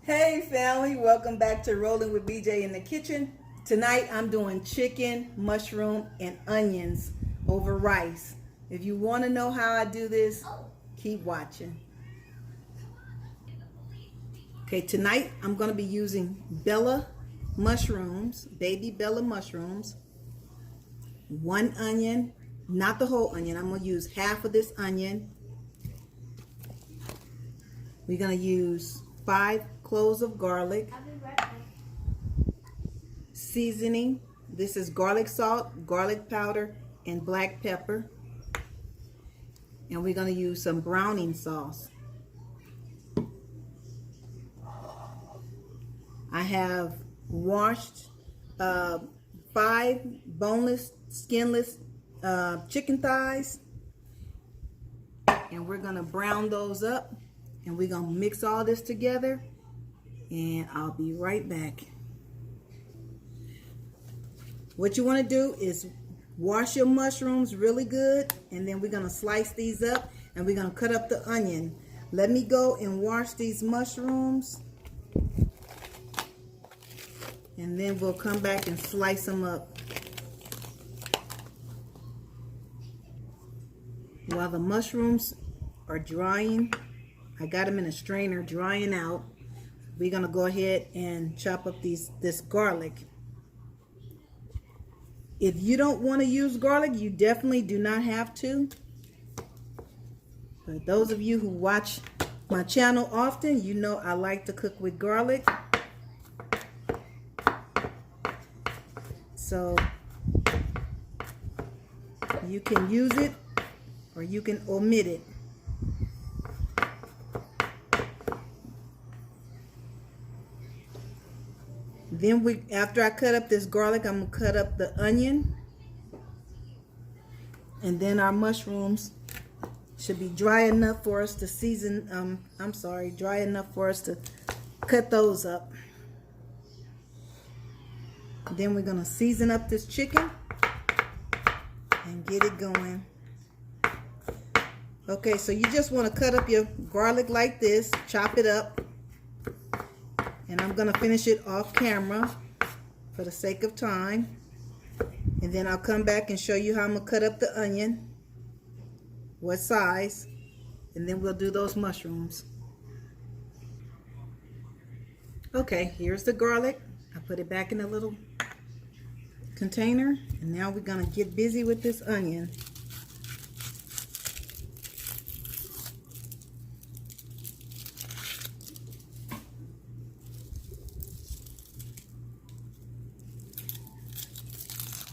Hey family, welcome back to Rolling with BJ in the kitchen. Tonight I'm doing chicken, mushroom, and onions over rice. If you want to know how I do this, keep watching. Okay, tonight I'm going to be using Bella mushrooms, baby Bella mushrooms, 1 onion, not the whole onion. I'm going to use half of this onion. We're going to use 5 cloves of garlic. I'll be right back. Seasoning. This is garlic salt, garlic powder, and black pepper. And we're going to use some browning sauce. I have washed 5 boneless, skinless chicken thighs. And we're going to brown those up. And we're going to mix all this together. And I'll be right back. What you want to do is wash your mushrooms really good, and then we're going to slice these up, and we're going to cut up the onion. Let me go and wash these mushrooms, and then we'll come back and slice them up. While the mushrooms are drying, I got them in a strainer drying out. We're going to go ahead and chop up this garlic. If you don't want to use garlic, you definitely do not have to. For those of you who watch my channel often, you know I like to cook with garlic. So you can use it or you can omit it. Then after I cut up this garlic, I'm going to cut up the onion. And then our mushrooms should be dry enough for us to season, dry enough for us to cut those up. Then we're going to season up this chicken and get it going. Okay, so you just want to cut up your garlic like this, chop it up. And I'm going to finish it off camera for the sake of time. And then I'll come back and show you how I'm going to cut up the onion, what size, and then we'll do those mushrooms. Okay, here's the garlic. I put it back in a little container. And now we're going to get busy with this onion.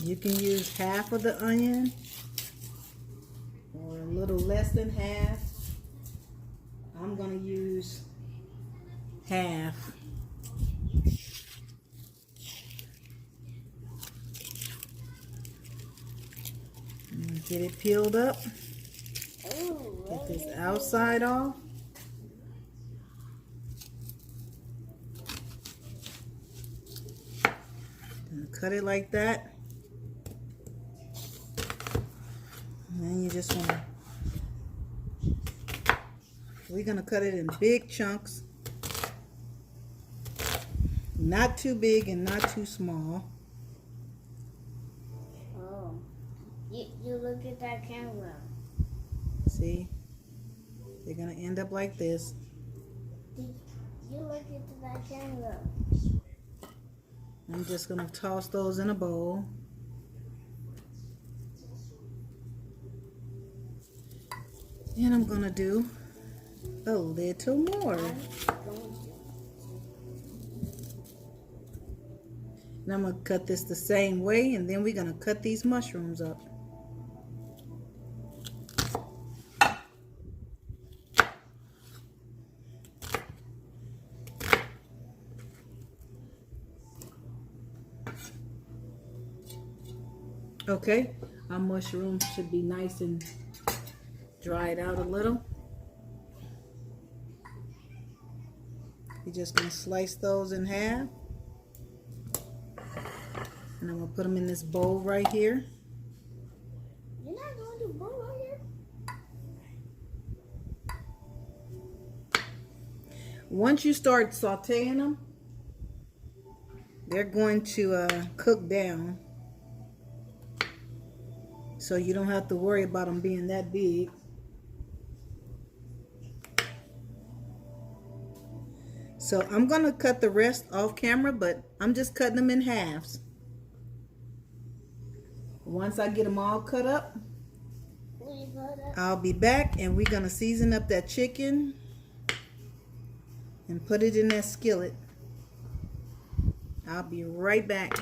You can use half of the onion or a little less than half. I'm going to use half. Get it peeled up. Get this outside off. And cut it like that. And then you just want to, we're going to cut it in big chunks. Not too big and not too small. Oh, you look at that camera. See? They're going to end up like this. You look at that camera. I'm just going to toss those in a bowl. And I'm going to do a little more. And I'm going to cut this the same way, and then we're going to cut these mushrooms up. Okay, our mushrooms should be nice and dried out a little. You're just going to slice those in half. And I'm going to put them in this bowl right here. You're not going to bowl right here? Once you start sauteing them, they're going to cook down. So you don't have to worry about them being that big. So I'm going to cut the rest off camera, but I'm just cutting them in halves. Once I get them all cut up, I'll be back and we're going to season up that chicken and put it in that skillet. I'll be right back.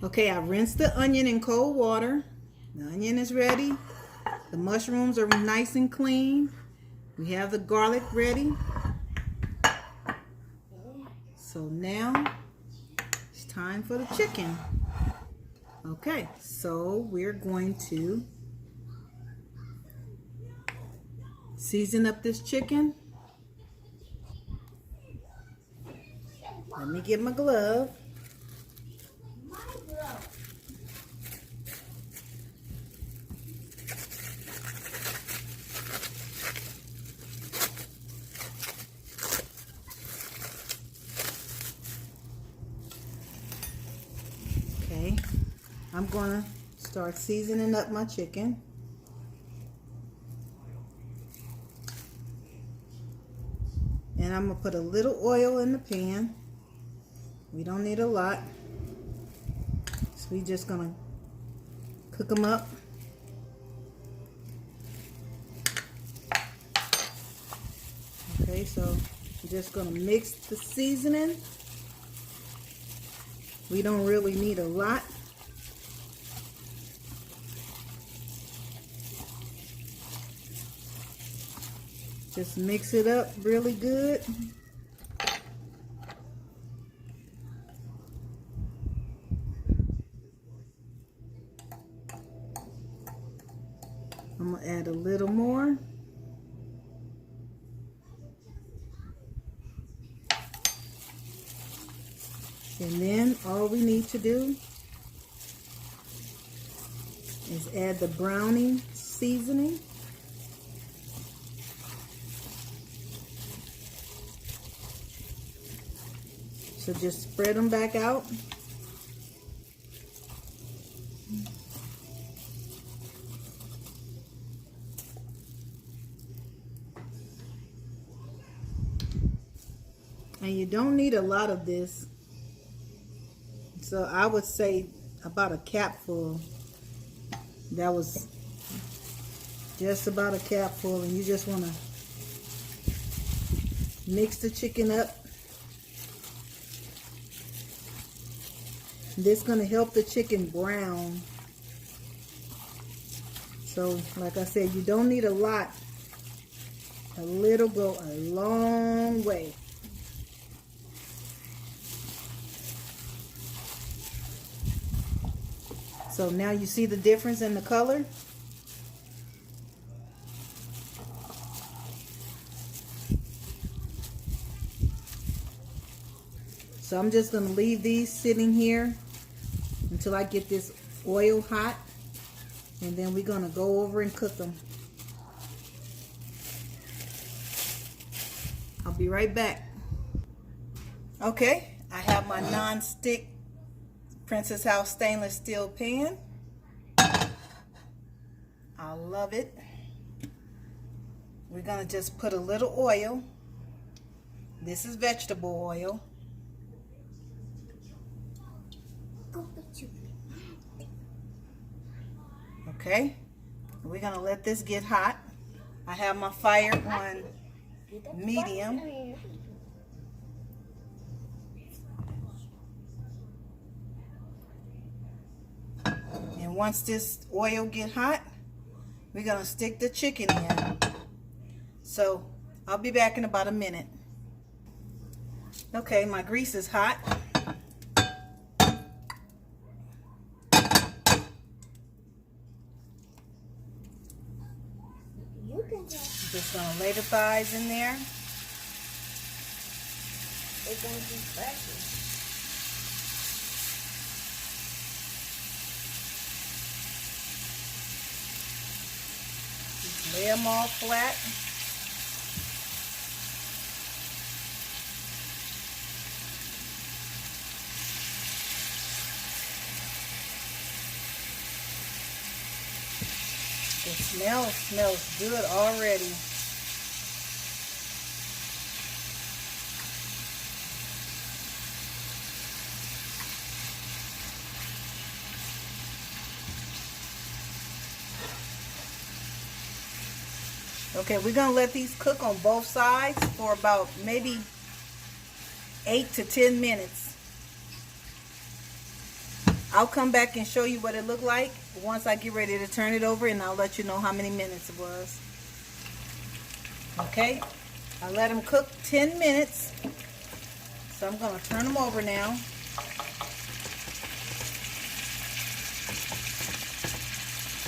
Okay, I rinsed the onion in cold water. The onion is ready. The mushrooms are nice and clean. We have the garlic ready. So now it's time for the chicken. Okay, so we're going to season up this chicken. Let me get my glove. Okay, I'm gonna start seasoning up my chicken. And I'm gonna put a little oil in the pan. We don't need a lot. So we're just gonna cook them up. Okay, so I'm just gonna mix the seasoning. We don't really need a lot. Just mix it up really good. I'm gonna add a little more. And then all we need to do is add the browning seasoning. So just spread them back out. And you don't need a lot of this. So I would say about a capful. That was just about a capful, and you just want to mix the chicken up. This is going to help the chicken brown. So like I said, you don't need a lot. A little go a long way. So now you see the difference in the color. So I'm just going to leave these sitting here until I get this oil hot. And then we're going to go over and cook them. I'll be right back. Okay, I have my non-stick Princess House stainless steel pan. I love it. We're going to just put a little oil. This is vegetable oil. Okay, we're going to let this get hot. I have my fire on medium. And once this oil get hot, we're going to stick the chicken in. So I'll be back in about a minute. Okay, my grease is hot. Just gonna lay the thighs in there. It's gonna be spicy. Just lay them all flat. The smell smells good already. Okay, we're going to let these cook on both sides for about maybe 8 to 10 minutes. I'll come back and show you what it looked like once I get ready to turn it over, and I'll let you know how many minutes it was. Okay, I let them cook 10 minutes. So I'm going to turn them over now.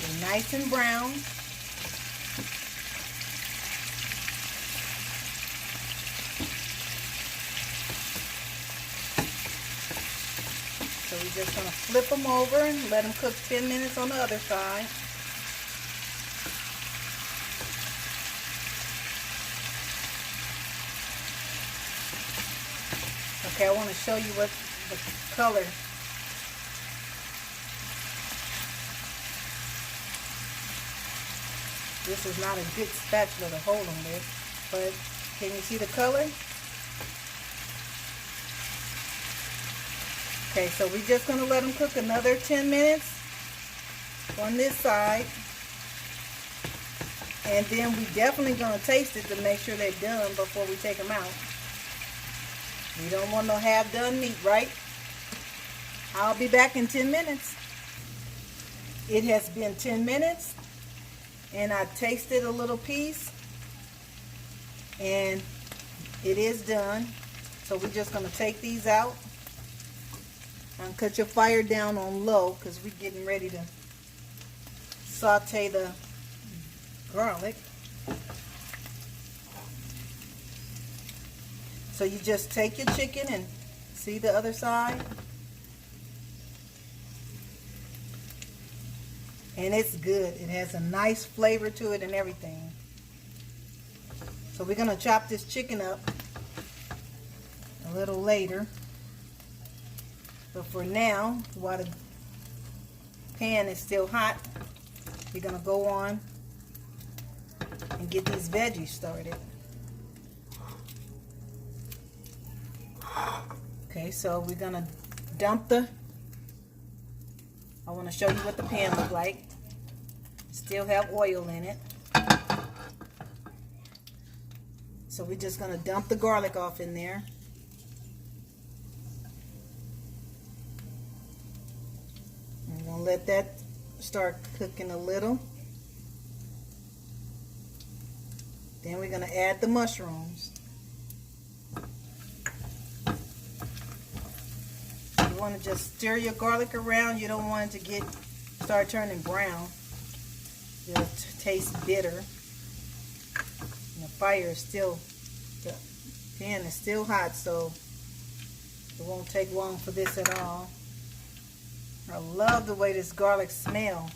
They're nice and brown. So we're just going to flip them over and let them cook 10 minutes on the other side. Okay, I want to show you what the color. This is not a good spatula to hold them with, but can you see the color? Okay, so we're just going to let them cook another 10 minutes on this side. And then we definitely going to taste it to make sure they're done before we take them out. We don't want no half-done meat, right? I'll be back in 10 minutes. It has been 10 minutes, and I tasted a little piece, and it is done. So we're just going to take these out. And cut your fire down on low because we're getting ready to saute the garlic. So you just take your chicken and see the other side. And it's good. It has a nice flavor to it and everything. So we're going to chop this chicken up a little later. But for now, while the pan is still hot, we're going to go on and get these veggies started. Okay, so we're going to dump the, I want to show you what the pan looks like. Still have oil in it. So we're just going to dump the garlic off in there. Let that start cooking a little. Then we're going to add the mushrooms. You want to just stir your garlic around. You don't want it to start turning brown. It'll taste bitter. And the fire is still, the pan is still hot, so it won't take long for this at all. I love the way this garlic smells.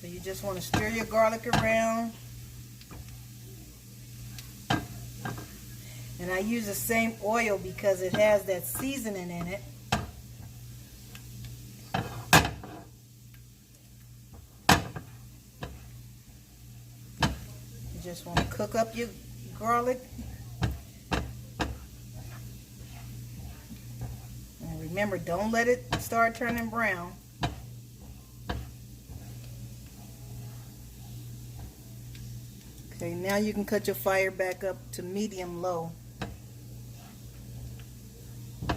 So you just want to stir your garlic around. And I use the same oil because it has that seasoning in it. You just want to cook up your garlic. Remember, don't let it start turning brown. Okay, now you can cut your fire back up to medium low. So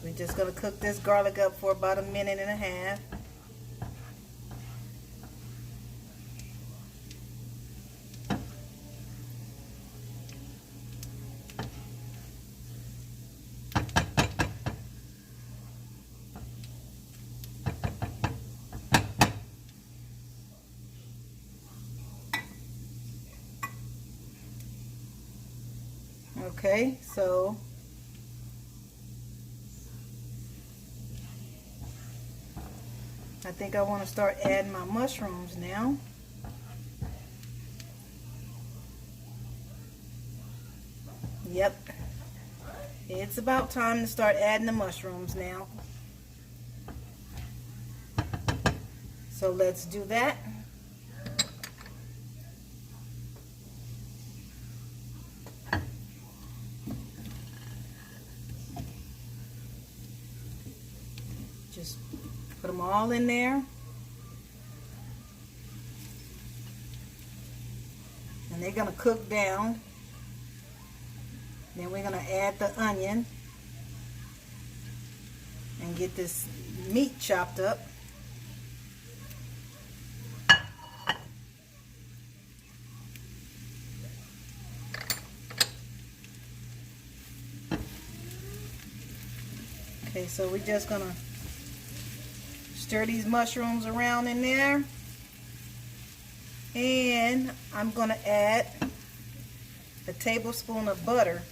we're just going to cook this garlic up for about 1.5 minutes. Okay, so I think I want to start adding my mushrooms now. Yep, it's about time to start adding the mushrooms now. So let's do that. Just put them all in there. And they're going to cook down. Then we're going to add the onion and get this meat chopped up. Okay, so we're just going to stir these mushrooms around in there. And I'm going to add a tablespoon of butter.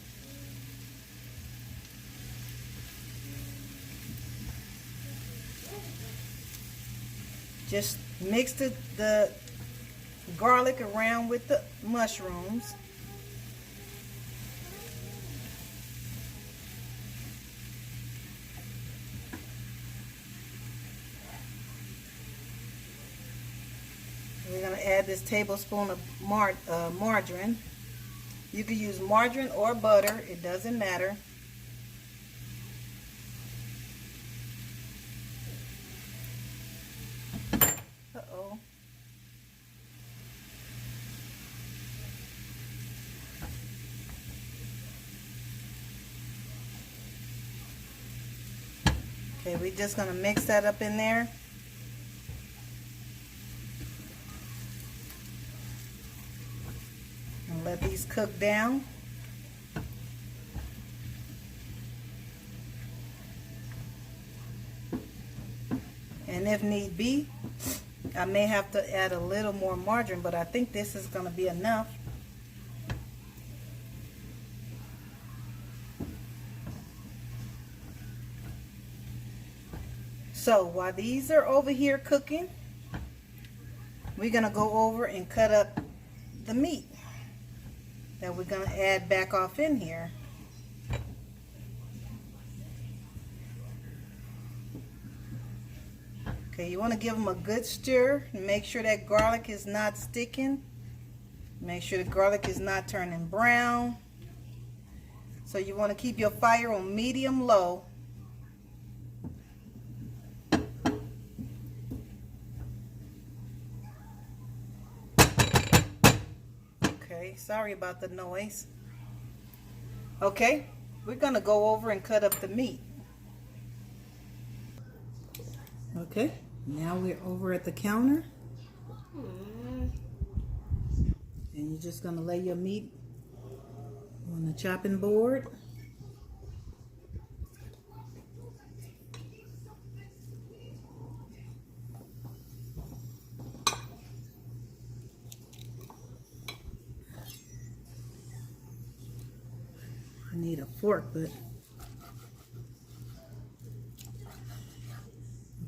Just mix the garlic around with the mushrooms. We're going to add this tablespoon of margarine. You can use margarine or butter, it doesn't matter. Uh-oh. Okay, we're just going to mix that up in there. And let these cook down. And if need be, I may have to add a little more margarine, but I think this is going to be enough. So while these are over here cooking, we're going to go over and cut up the meat that we're going to add back off in here. Okay, you want to give them a good stir and make sure that garlic is not sticking. Make sure the garlic is not turning brown. So you want to keep your fire on medium-low. Okay, sorry about the noise. Okay, we're going to go over and cut up the meat. Okay, now we're over at the counter. And you're just going to lay your meat on the chopping board. I need a fork, but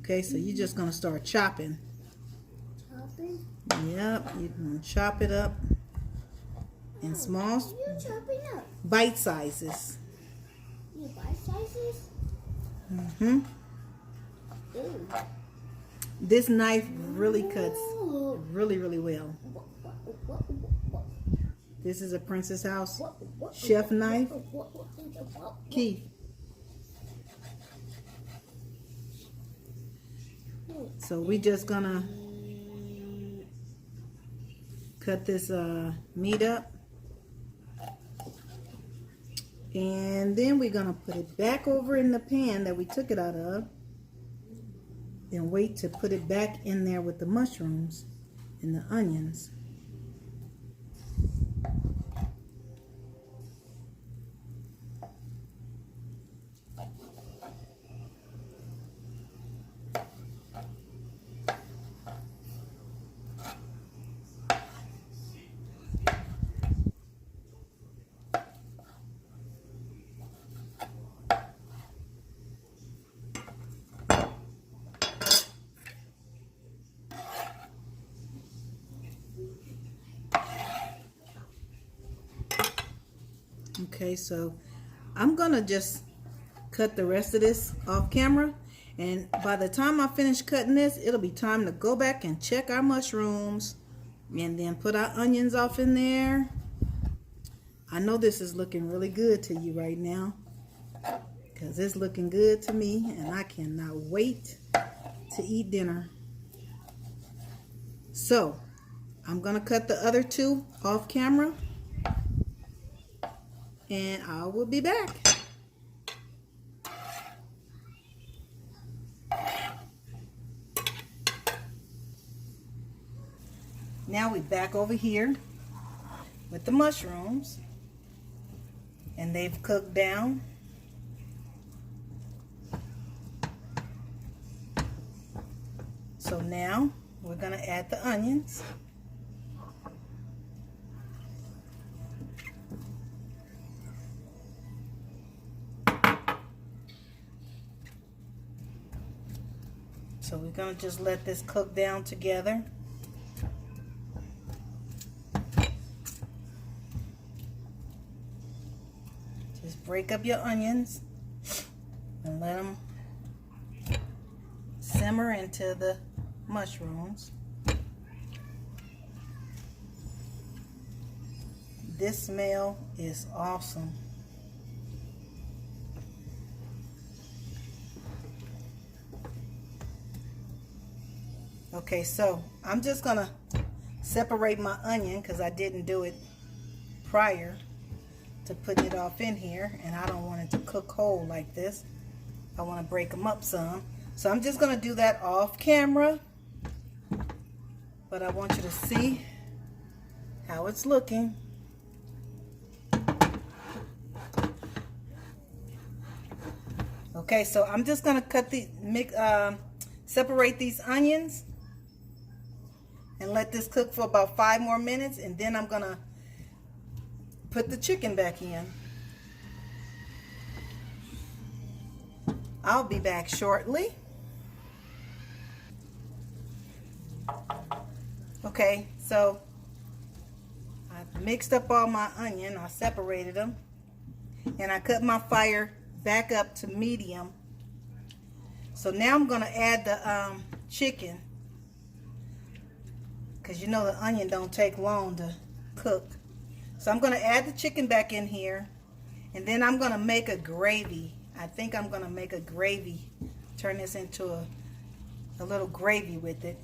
okay, so you're just going to start chopping. Chopping? Yep, you're going to chop it up in small You chopping up? bite sizes. You bite sizes? Mm-hmm. Ooh. This knife really cuts Ooh. really well. What? This is a Princess House chef knife. Keith. So we just gonna cut this meat up, and then we're gonna put it back over in the pan that we took it out of, and wait to put it back in there with the mushrooms and the onions. Okay, so I'm gonna just cut the rest of this off camera, And by the time I finish cutting this, it'll be time to go back and check our mushrooms and then put our onions off in there. I know this is looking really good to you right now because it's looking good to me, and I cannot wait to eat dinner. So I'm gonna cut the other two off camera, and I will be back. Now we're back over here with the mushrooms, and they've cooked down. So now we're going to add the onions. So we're going to just let this cook down together. Just break up your onions and let them simmer into the mushrooms. This smell is awesome. Okay, so I'm just gonna separate my onion because I didn't do it prior to putting it off in here, and I don't want it to cook whole like this. I want to break them up some. So I'm just going to do that off camera, but I want you to see how it's looking. Okay, so I'm just going to cut separate these onions and let this cook for about 5 more minutes, and then I'm going to put the chicken back in. I'll be back shortly. Okay, so I mixed up all my onion. I separated them, and I cut my fire back up to medium. So now I'm going to add the chicken, because you know the onion don't take long to cook. So I'm going to add the chicken back in here, and then I'm going to make a gravy. I think I'm going to make a gravy, turn this into a little gravy with it.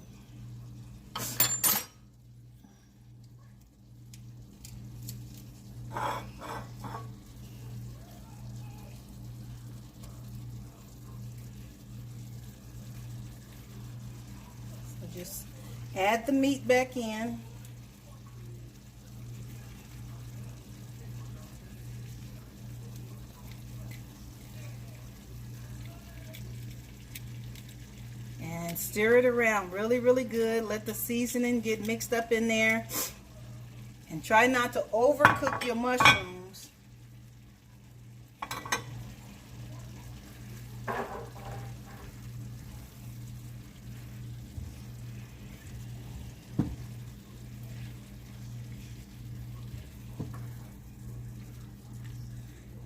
So just add the meat back in. And stir it around really, really good. Let the seasoning get mixed up in there. And try not to overcook your mushrooms.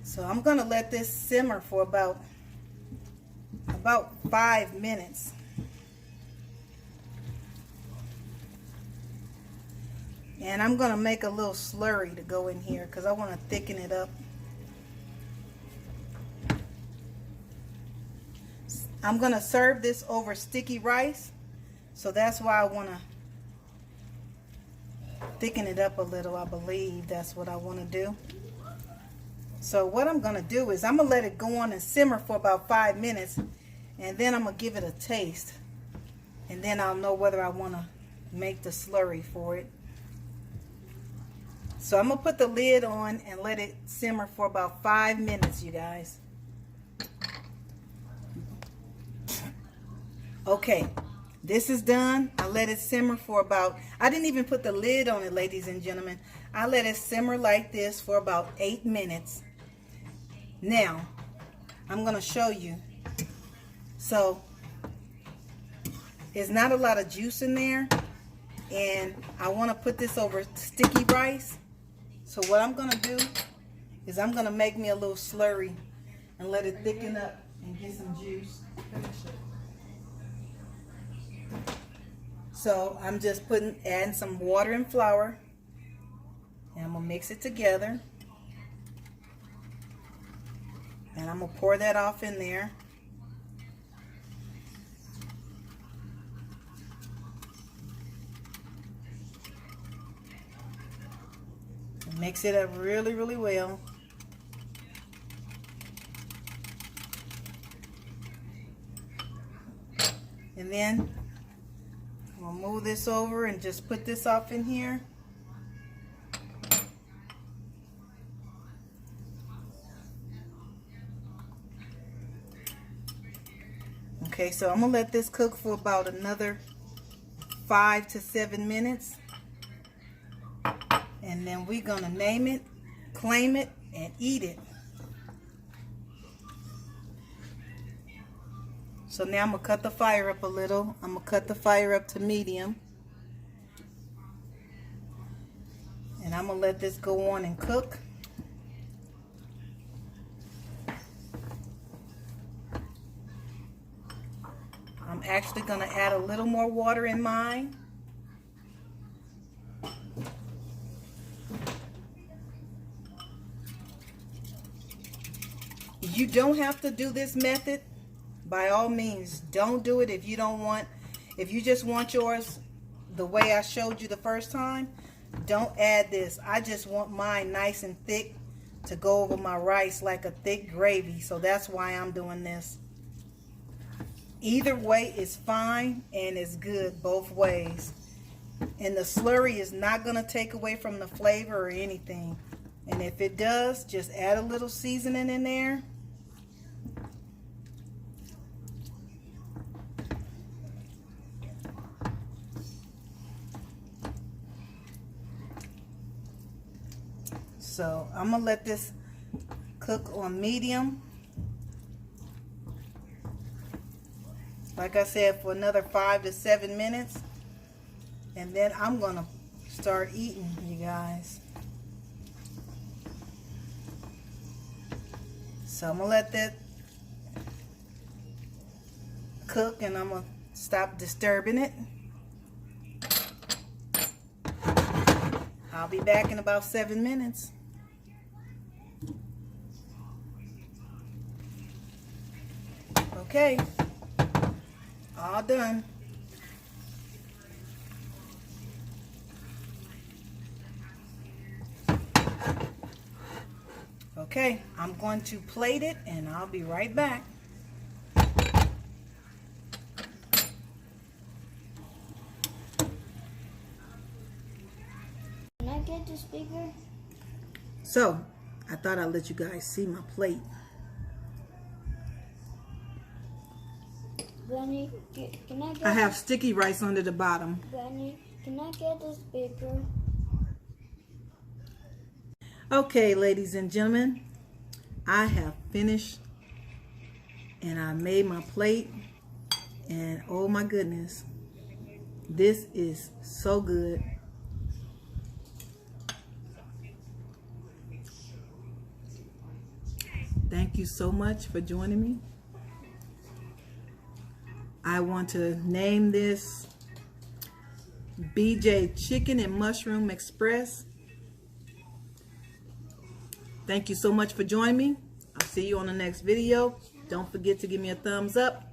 So I'm going to let this simmer for about 5 minutes. And I'm going to make a little slurry to go in here because I want to thicken it up. I'm going to serve this over sticky rice, so that's why I want to thicken it up a little. I believe that's what I want to do. So what I'm going to do is I'm going to let it go on and simmer for about 5 minutes, and then I'm going to give it a taste, and then I'll know whether I want to make the slurry for it. So I'm going to put the lid on and let it simmer for about 5 minutes, you guys. Okay, this is done. I let it simmer for I didn't even put the lid on it, ladies and gentlemen. I let it simmer like this for about 8 minutes. Now, I'm going to show you. So, there's not a lot of juice in there, and I want to put this over sticky rice. So what I'm going to do is I'm going to make me a little slurry and let it thicken up and get some juice. So I'm just adding some water and flour, and I'm gonna mix it together, and I'm gonna pour that off in there. Mix it up really, really well. And then we'll move this over and just put this off in here. Okay, so I'm gonna let this cook for about another 5 to 7 minutes. And then we're gonna name it, claim it, and eat it. So now I'm gonna cut the fire up a little. I'm gonna cut the fire up to medium. And I'm gonna let this go on and cook. I'm actually gonna add a little more water in mine. You don't have to do this method. By all means, don't do it if you don't want. If you just want yours the way I showed you the first time, don't add this. I just want mine nice and thick to go over my rice like a thick gravy. So that's why I'm doing this. Either way is fine and it's good both ways. And the slurry is not going to take away from the flavor or anything. And if it does, just add a little seasoning in there. So I'm gonna let this cook on medium, like I said, for another 5 to 7 minutes, and then I'm gonna start eating, you guys. So I'm gonna let that cook, and I'm gonna stop disturbing it. I'll be back in about 7 minutes. Okay, all done. Okay, I'm going to plate it and I'll be right back. Can I get the speaker? So, I thought I'd let you guys see my plate. Granny, can I get I have sticky rice under the bottom. Granny, can I get the speaker? Okay, ladies and gentlemen, I have finished and I made my plate, and oh my goodness, this is so good. Thank you so much for joining me. I want to name this BJ Chicken and Mushroom Express. Thank you so much for joining me. I'll see you on the next video. Don't forget to give me a thumbs up.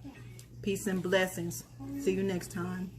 Peace and blessings. See you next time.